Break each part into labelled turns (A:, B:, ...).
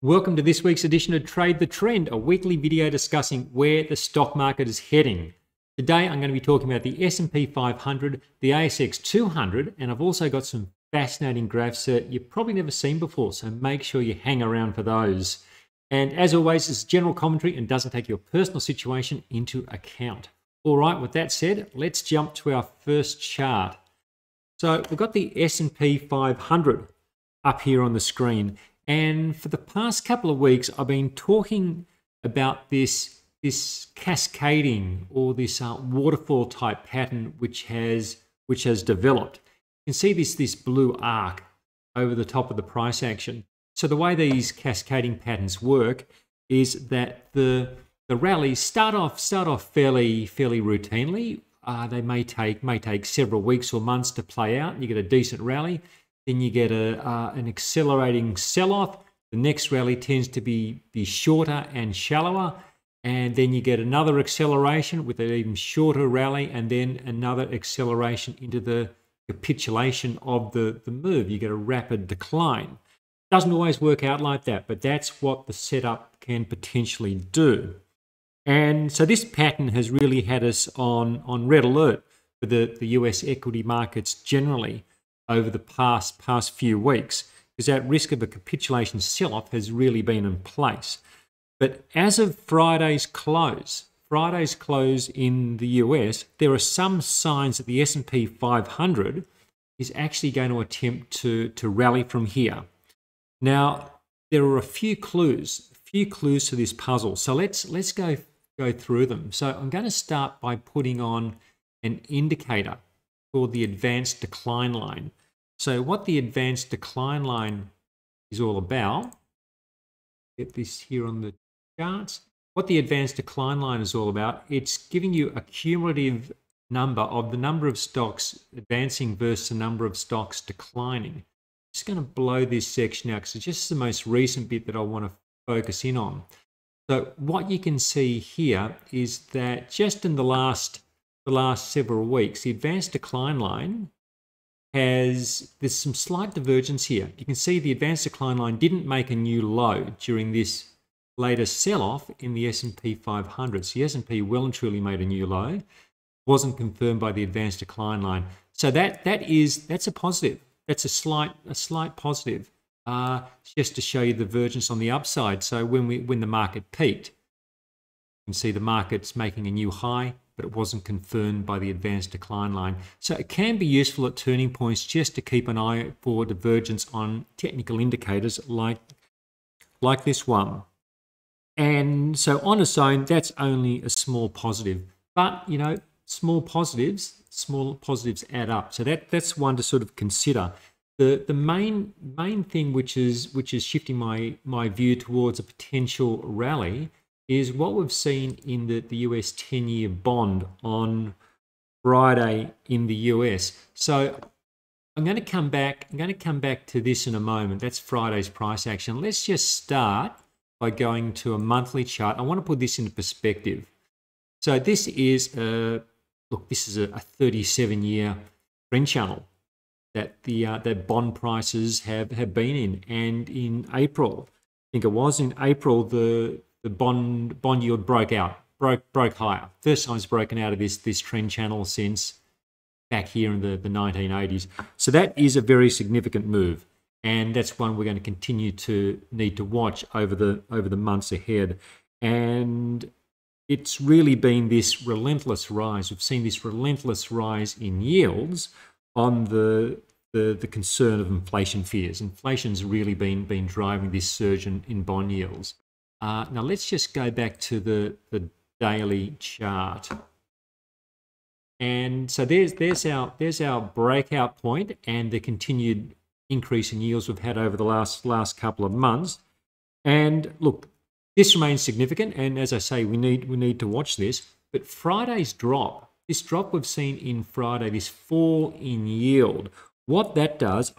A: Welcome to this week's edition of Trade the Trend, a weekly video discussing where the stock market is heading. Today I'm going to be talking about the SP 500, the ASX 200, and I've also got some fascinating graphs that you've probably never seen before, so make sure you hang around for those. And as always, it's general commentary and doesn't take your personal situation into account. All right, with that said, let's jump to our first chart. So we've got the SP 500 up here on the screen. And for the past couple of weeks, I've been talking about this cascading or this waterfall type pattern which has developed. You can see this blue arc over the top of the price action. So the way these cascading patterns work is that the rallies start off fairly routinely. They may take several weeks or months to play out. You get a decent rally. Then you get an accelerating sell-off. The next rally tends to be shorter and shallower. And then you get another acceleration with an even shorter rally, and then another acceleration into the capitulation of the move. You get a rapid decline. Doesn't always work out like that, but that's what the setup can potentially do. And so this pattern has really had us on red alert for the US equity markets generally over the past few weeks, because that risk of a capitulation sell-off has really been in place. But as of Friday's close in the US, there are some signs that the SP 500 is actually going to attempt to rally from here. Now, there are a few clues to this puzzle. So let's go through them. So I'm going to start by putting on an indicator called the advanced decline line. So what the advanced decline line is all about, get this here on the charts. What the advanced decline line is all about, it's giving you a cumulative number of the number of stocks advancing versus the number of stocks declining. I'm just going to blow this section out because it's just the most recent bit that I want to focus in on. So what you can see here is that just in the last several weeks, the advanced decline line there's some slight divergence here. You can see the advanced decline line didn't make a new low during this latest sell-off in the S&P 500. So the S&P well and truly made a new low. Wasn't confirmed by the advanced decline line. So that's a positive. That's a slight positive. Just to show you the divergence on the upside. So when the market peaked, you can see the market's making a new high, but it wasn't confirmed by the advanced decline line. So it can be useful at turning points just to keep an eye for divergence on technical indicators like this one. And so on its own, that's only a small positive. But, you know, small positives add up. So that's one to sort of consider. The main thing which is shifting my view towards a potential rally is what we've seen in the US 10-year bond on Friday in the US. So I'm going to come back to this in a moment. That's Friday's price action. Let's just start by going to a monthly chart. I want to put this into perspective. So this is a 37-year trend channel that that bond prices have been in, and in April, I think it was in April, the bond yield broke higher. First time it's broken out of this trend channel since back here in the 1980s. So that is a very significant move, and that's one we're going to continue to need to watch over the months ahead. And it's really been this relentless rise. We've seen this relentless rise in yields on the concern of inflation fears. Inflation's really been driving this surge in bond yields. Now let's just go back to the daily chart. And so there's our breakout point and the continued increase in yields we've had over the last couple of months. And look, this remains significant, and as I say, we need to watch this. But Friday's drop, this drop we've seen in Friday, this fall in yield, what that does,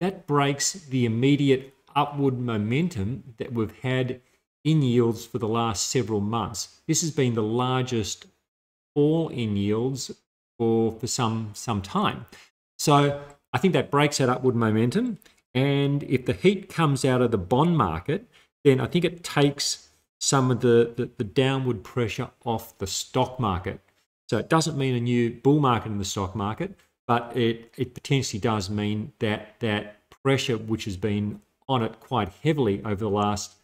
A: that breaks the immediate upward momentum that we've had in yields for the last several months. This has been the largest fall in yields for some time. So I think that breaks that upward momentum, And if the heat comes out of the bond market, then I think it takes some of the downward pressure off the stock market. So it doesn't mean a new bull market in the stock market, but it potentially does mean that that pressure, which has been on it quite heavily over the last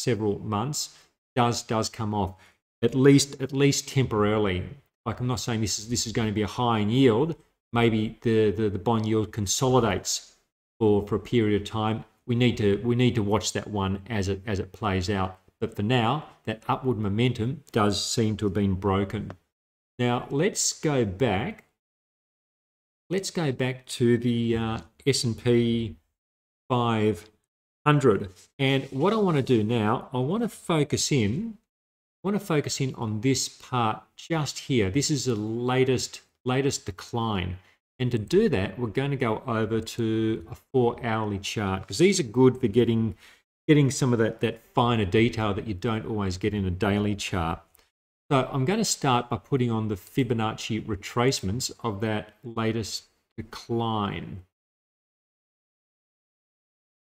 A: several months, does come off, at least temporarily. Like, I'm not saying this is going to be a high in yield. Maybe the bond yield consolidates for a period of time. We need to watch that one as it plays out. But for now, that upward momentum does seem to have been broken. Now let's go back. Let's go back to the SP 500. And what I want to do now, I want to focus in on this part just here. This is the latest decline. And to do that, we're going to go over to a 4-hourly chart, because these are good for getting some of that finer detail that you don't always get in a daily chart. So I'm going to start by putting on the Fibonacci retracements of that latest decline.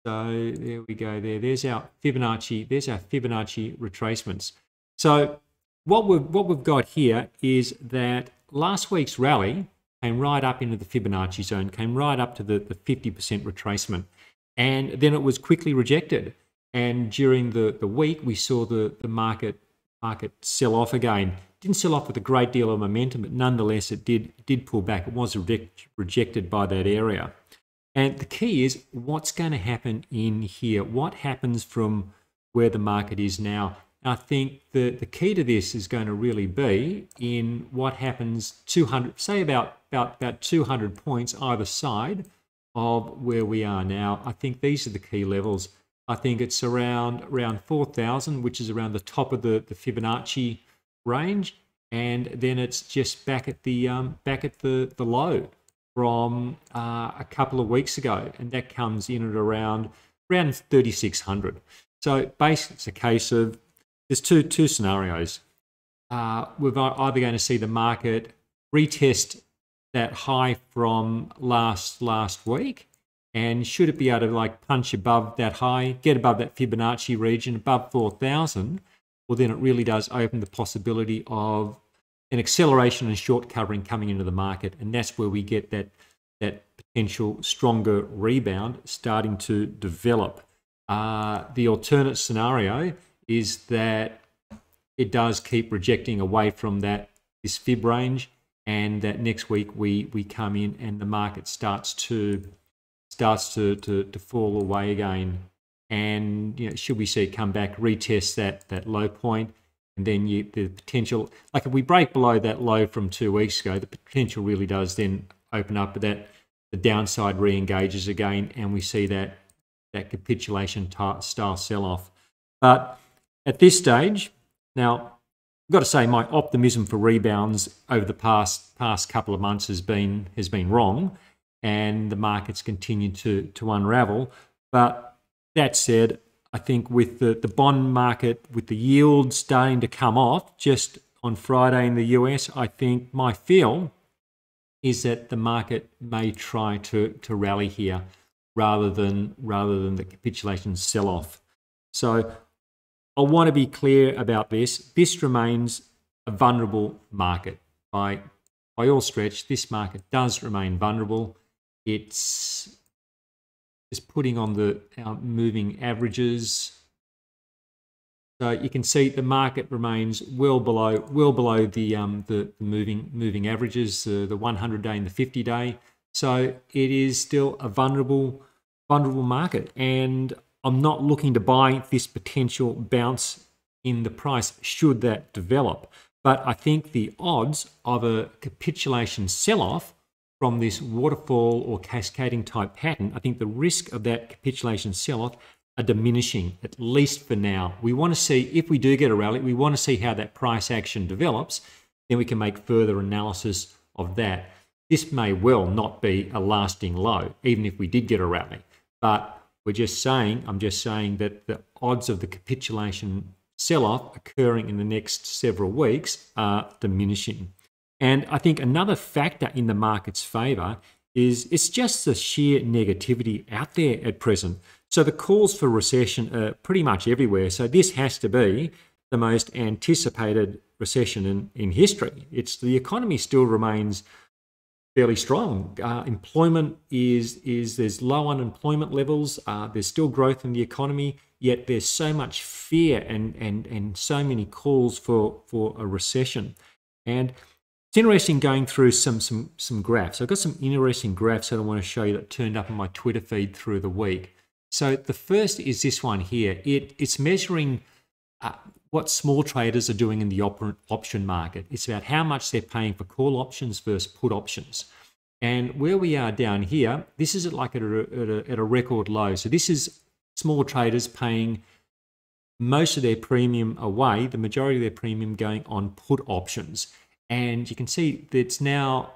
A: So there we go. There's our Fibonacci. There's our Fibonacci retracements. So what we've got here is that last week's rally came right up into the Fibonacci zone, came right up to the 50% retracement, and then it was quickly rejected. And during the week, we saw the market sell off again. Didn't sell off with a great deal of momentum, but nonetheless, it did pull back. It was rejected by that area. And the key is what's going to happen in here. What happens from where the market is now? I think the key to this is going to really be in what happens 200, say about 200 points either side of where we are now. I think these are the key levels. I think it's around 4,000, which is around the top of the Fibonacci range, and then it's just back at the low from a couple of weeks ago, and that comes in at around 3,600. So basically, it's a case of there's two scenarios. We're either going to see the market retest that high from last week, and should it be able to like punch above that high, get above that Fibonacci region, above 4,000, well, then it really does open the possibility of an acceleration and short covering coming into the market, and that's where we get that potential stronger rebound starting to develop. The alternate scenario is that it does keep rejecting away from this fib range, and that next week we come in and the market starts to fall away again. And should we see it come back, retest that low point, and then the potential, like if we break below that low from 2 weeks ago, the potential really does then open up, that the downside re-engages again, and we see that capitulation style sell-off. But at this stage, now I've got to say my optimism for rebounds over the past couple of months has been wrong, and the market's continued to unravel. But that said, I think with the bond market, with the yield starting to come off just on Friday in the US, I think my feel is that the market may try to rally here rather than the capitulation sell-off. So I want to be clear about this. This remains a vulnerable market. By all stretch, this market does remain vulnerable. It's just putting on our moving averages. So you can see the market remains well below the moving averages, the 100-day and the 50-day. So it is still a vulnerable market, and I'm not looking to buy this potential bounce in the price should that develop. But I think the odds of a capitulation sell-off from this waterfall or cascading type pattern, I think the risk of that capitulation sell-off are diminishing, at least for now. We want to see, if we do get a rally, we want to see how that price action develops, then we can make further analysis of that. This may well not be a lasting low, even if we did get a rally. But I'm just saying that the odds of the capitulation sell-off occurring in the next several weeks are diminishing. And I think another factor in the market's favor is it's just the sheer negativity out there at present. So the calls for recession are pretty much everywhere. So this has to be the most anticipated recession in history. The economy still remains fairly strong. Employment there's low unemployment levels. There's still growth in the economy, yet there's so much fear and so many calls for a recession. And it's interesting going through some graphs. I've got some interesting graphs that I want to show you that turned up on my Twitter feed through the week. So the first is this one here. It's measuring what small traders are doing in the option market. It's about how much they're paying for call options versus put options. And where we are down here, this is at a record low. So this is small traders paying most of their premium away, the majority of their premium going on put options. And you can see that it's now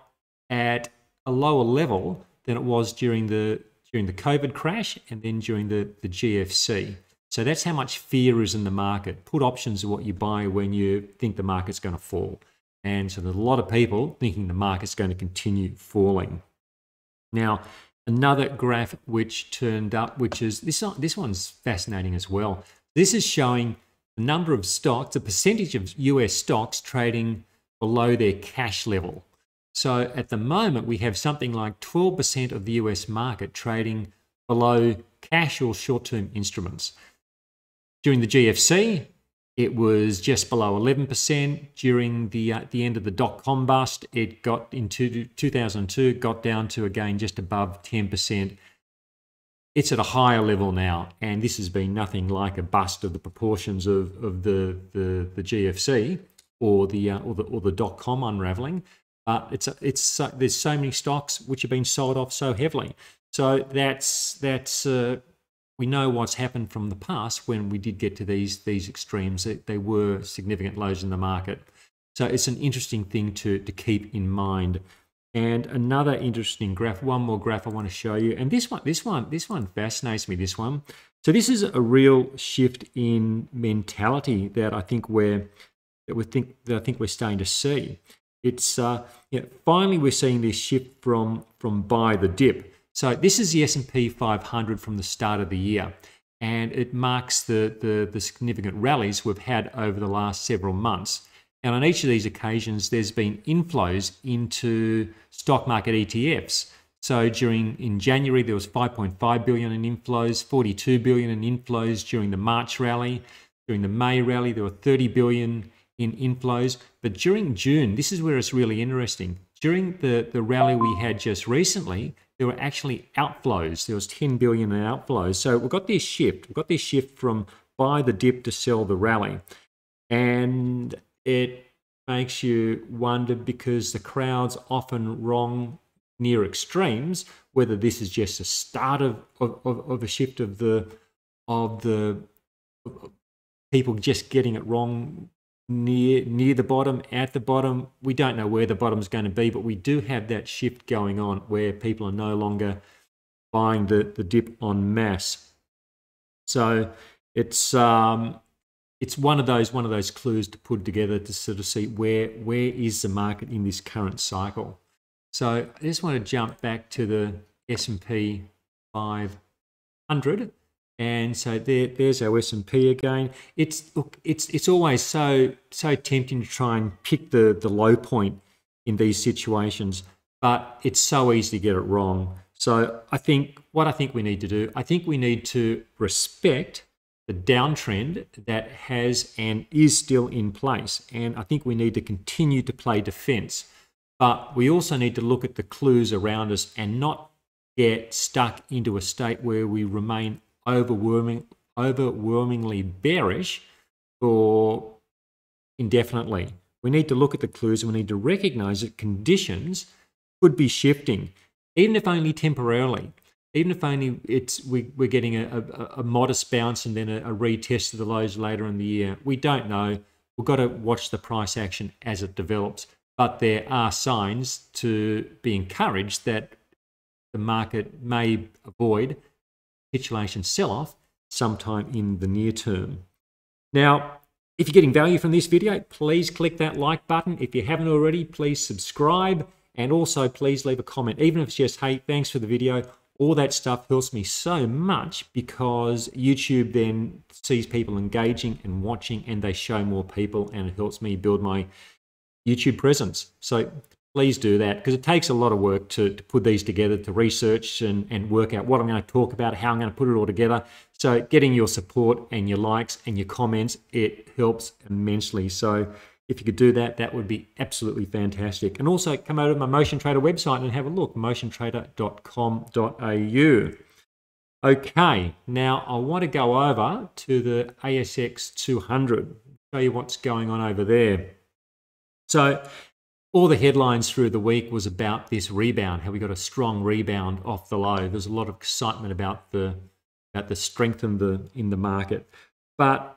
A: at a lower level than it was during the COVID crash and then during the GFC. So that's how much fear is in the market. Put options are what you buy when you think the market's going to fall. And so there's a lot of people thinking the market's going to continue falling. Now, another graph which turned up, which is this one's fascinating as well. This is showing the number of stocks, the percentage of US stocks trading below their cash level. So at the moment, we have something like 12% of the US market trading below cash or short-term instruments. During the GFC, it was just below 11%. During the end of the dot-com bust, it got into 2002, got down to again just above 10%. It's at a higher level now, and this has been nothing like a bust of the proportions of the GFC or the dot-com unraveling. There's so many stocks which have been sold off so heavily. So that's we know what's happened from the past when we did get to these extremes. They were significant lows in the market. So it's an interesting thing to keep in mind. And another interesting graph, one more graph I want to show you. And this one fascinates me, this one. So this is a real shift in mentality that I think we're starting to see. It's finally we're seeing this shift from buy the dip. So this is the SP 500 from the start of the year, and it marks the significant rallies we've had over the last several months. And on each of these occasions, there's been inflows into stock market ETFs. So in January, there was 5.5 billion in inflows, 42 billion in inflows during the March rally. During the May rally, there were 30 billion in inflows. But during June, this is where it's really interesting. During the rally we had just recently, there were actually outflows. There was 10 billion in outflows. So we've got this shift. We've got this shift from buy the dip to sell the rally. And it makes you wonder, because the crowd's often wrong near extremes, whether this is just a start of a shift of the people just getting it wrong near the bottom, at the bottom. We don't know where the bottom's going to be, but we do have that shift going on where people are no longer buying the dip en masse. So it's one of those clues to put together to sort of see where is the market in this current cycle. So I just want to jump back to the SP 500. And so there's our S&P again. It's always so tempting to try and pick the low point in these situations, but it's so easy to get it wrong. So I think we need to do, I think we need to respect the downtrend that has and is still in place. And I think we need to continue to play defense. But we also need to look at the clues around us and not get stuck into a state where we remain overwhelmingly bearish for indefinitely. We need to look at the clues, and we need to recognize that conditions could be shifting, even if only temporarily. Even if only we're getting a modest bounce and then a retest of the lows later in the year. We don't know. We've got to watch the price action as it develops. But there are signs to be encouraged that the market may avoid capitulation sell-off sometime in the near term. Now, if you're getting value from this video, please click that like button. If you haven't already, please subscribe And also, please leave a comment, even if it's just, hey, thanks for the video. All that stuff helps me so much because YouTube then sees people engaging and watching, and they show more people, and it helps me build my YouTube presence. So please do that, because it takes a lot of work to put these together, to research and work out what I'm going to talk about, how I'm going to put it all together. So getting your support and your likes and your comments, it helps immensely. So if you could do that, that would be absolutely fantastic. And also come over to my Motion Trader website and have a look, motiontrader.com.au. Okay, now I want to go over to the ASX 200, show you what's going on over there. So all the headlines through the week was about this rebound, how we got a strong rebound off the low. There's a lot of excitement about the strength in the market. But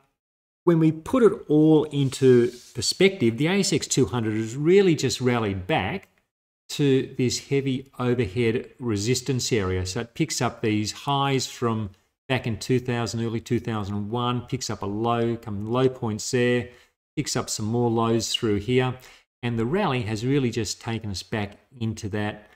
A: when we put it all into perspective, the ASX 200 has really just rallied back to this heavy overhead resistance area. So it picks up these highs from back in 2000, early 2001, picks up a low, low points there, picks up some more lows through here. And the rally has really just taken us back into that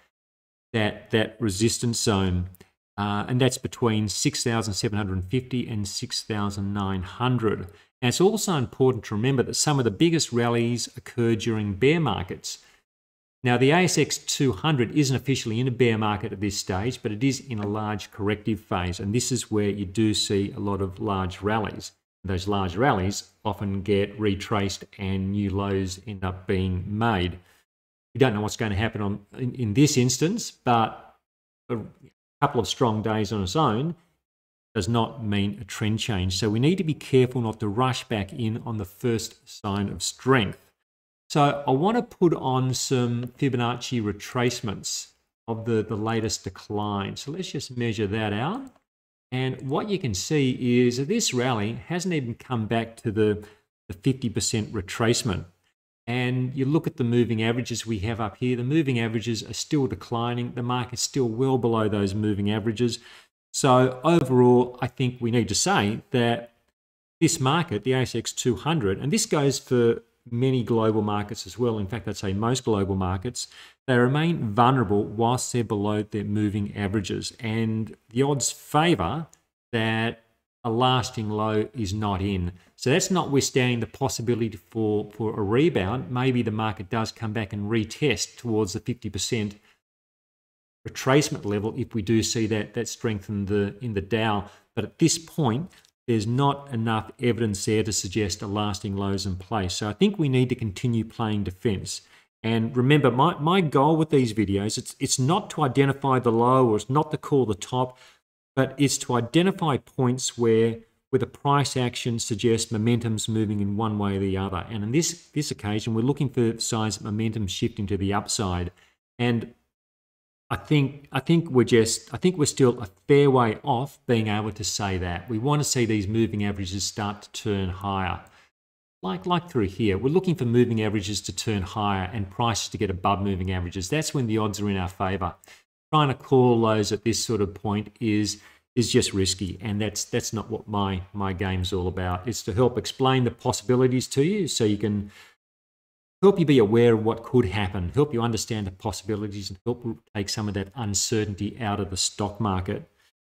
A: resistance zone. And that's between 6,750 and 6,900. And it's also important to remember that some of the biggest rallies occur during bear markets. Now, the ASX 200 isn't officially in a bear market at this stage, but it is in a large corrective phase. And this is where you do see a lot of large rallies. Those large rallies often get retraced and new lows end up being made. We don't know what's going to happen in this instance, but a couple of strong days on its own does not mean a trend change. So we need to be careful not to rush back in on the first sign of strength. So I want to put on some Fibonacci retracements of the latest decline. So let's just measure that out. And what you can see is that this rally hasn't even come back to the 50% retracement. And you look at the moving averages we have up here, the moving averages are still declining. The market's still well below those moving averages. So overall, I think we need to say that this market, the ASX 200, and this goes for many global markets as well. In fact, I'd say most global markets, they remain vulnerable whilst they're below their moving averages. And the odds favour that a lasting low is not in. So that's notwithstanding the possibility for a rebound. Maybe the market does come back and retest towards the 50% retracement level if we do see that strength in the Dow. But at this point, there's not enough evidence there to suggest a lasting low is in place. So I think we need to continue playing defense. And remember, my goal with these videos, it's not to identify the low, or it's not to call the top, but it's to identify points where the price action suggests momentum's moving in one way or the other. And in this occasion, we're looking for signs of momentum shifting to the upside. And I think we're still a fair way off being able to say that. We want to see these moving averages start to turn higher. Like through here, we're looking for moving averages to turn higher and prices to get above moving averages. That's when the odds are in our favor. Trying to call those at this sort of point is just risky, and that's not what my game's all about. It's to help explain the possibilities to you so you can help you be aware of what could happen, help you understand the possibilities, and help take some of that uncertainty out of the stock market.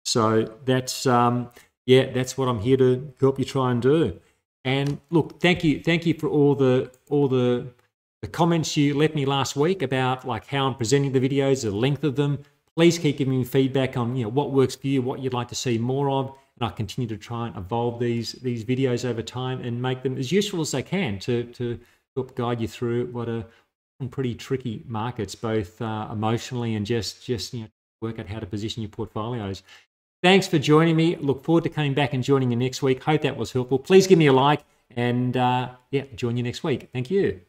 A: So that's that's what I'm here to help you try and do. And look, thank you for all the comments you left me last week about like how I'm presenting the videos, the length of them. Please keep giving me feedback on what works for you, what you'd like to see more of, and I'll continue to try and evolve these videos over time and make them as useful as they can to help guide you through what are pretty tricky markets, both emotionally and just work out how to position your portfolios. Thanks for joining me. Look forward to coming back and joining you next week. Hope that was helpful. Please give me a like and join you next week. Thank you.